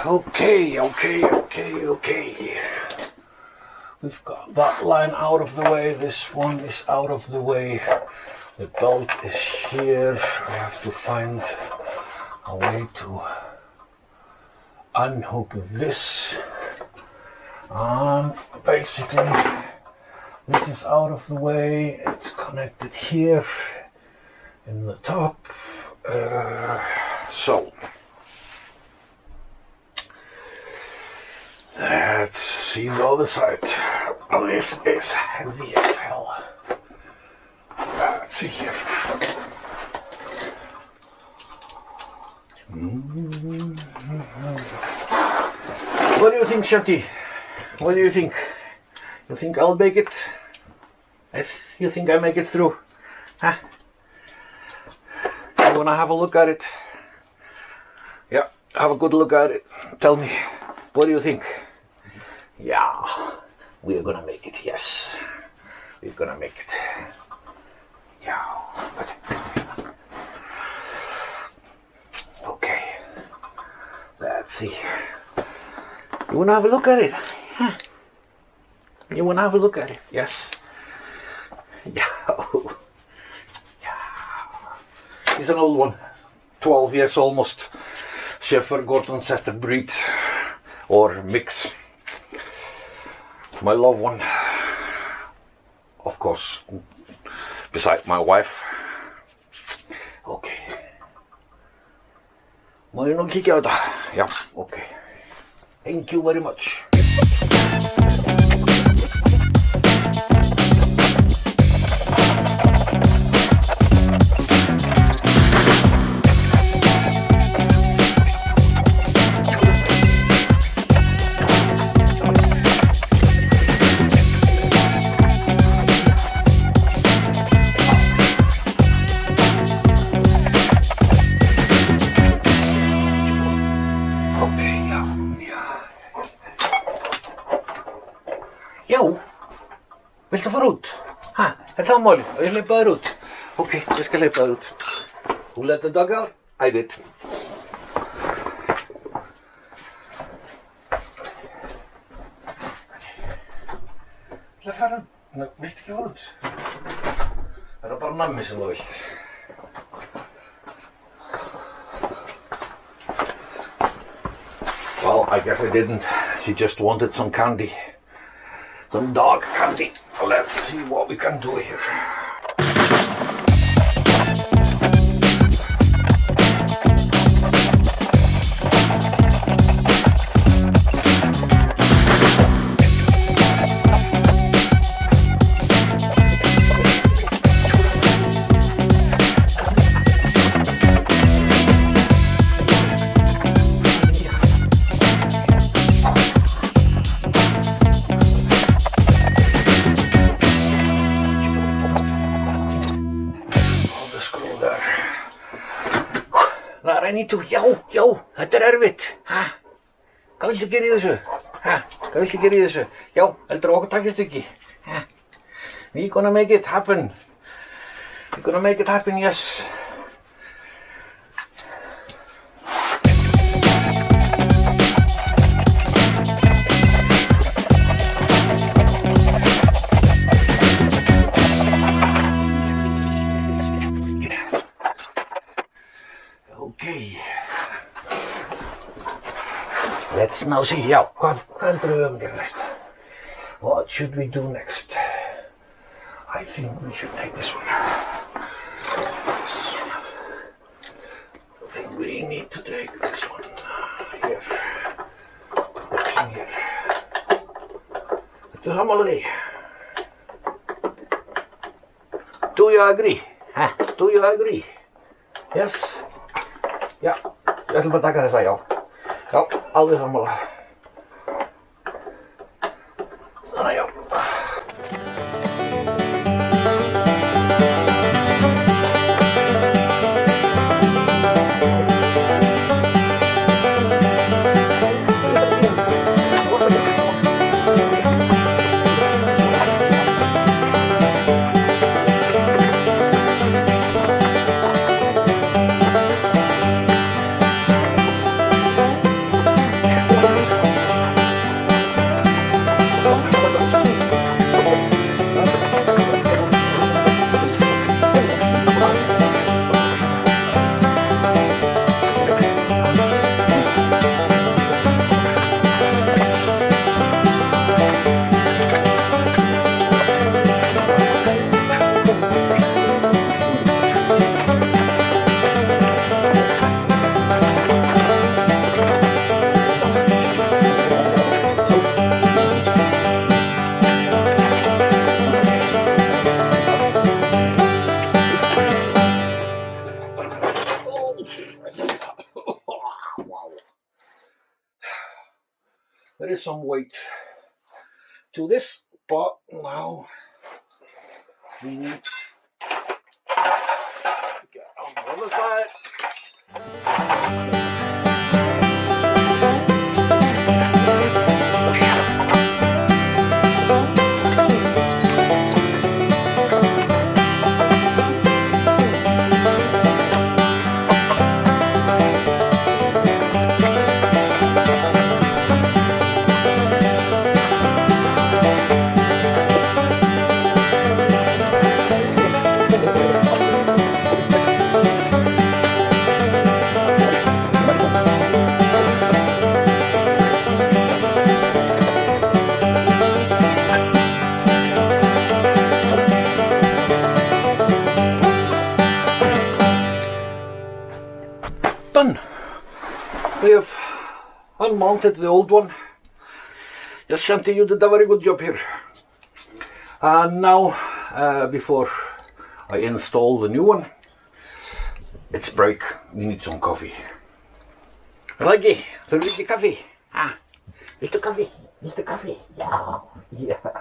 Okay. We've got that line out of the way. This one is out of the way. The belt is here. I have to find a way to unhook this. Basically, this is out of the way. It's connected here in the top. So let's see the other side. This is heavy as hell. Let's see here. What do you think, Shanti? What do you think? You think I'll make it? You think I make it through? Huh? You wanna have a look at it? Yeah, have a good look at it. Tell me, what do you think? Yeah, we're gonna make it, yes. We're gonna make it. Yeah, okay. Let's see. You wanna have a look at it? Huh? You wanna have a look at it? Yes. Yeah. It's an old one. 12 years almost. Shepherd Gordon Setter breed or mix. My loved one. Of course. Beside my wife. Okay. Må jeg nog kika ut da? Ja, okay. Thank you very much. Viltu fara út? Ha, er það málið? Og ég hleypa þér út? Ok, ég skal hleypa þér út. Who let the dog out? I did. Það fara, viltu ekki fara út? Það bara nammi sem þú vilt. Well, I guess I didn't. She just wanted some candy. Some dog candy. Let's see what we can do here. I need to, já, þetta erfitt, ha? Hvað viltu gera í þessu? Ha? Hvað viltu gera í þessu? Já, heldur okkur takist ekki, ha? We're gonna make it happen. We're gonna make it happen, yes. Let's now see, já, hvað heldur við gera næst? What should we do next? I think we should take this one. Yes. I think we need to take this one here. In here. Þetta sammála því. Do you agree? Huh? Do you agree? Yes? Já, við ætlum bara að taka þessa, já. Já, alveg sammála. Þannig, já. there is some weight to this, but now we need to get on the other side. Done. We have unmounted the old one. Yes, Shanti, you did a very good job here. And now, before I install the new one, it's break. We need some coffee. Raggy, so we need the coffee. Ah, is the coffee? Is the coffee? Yeah. Yeah.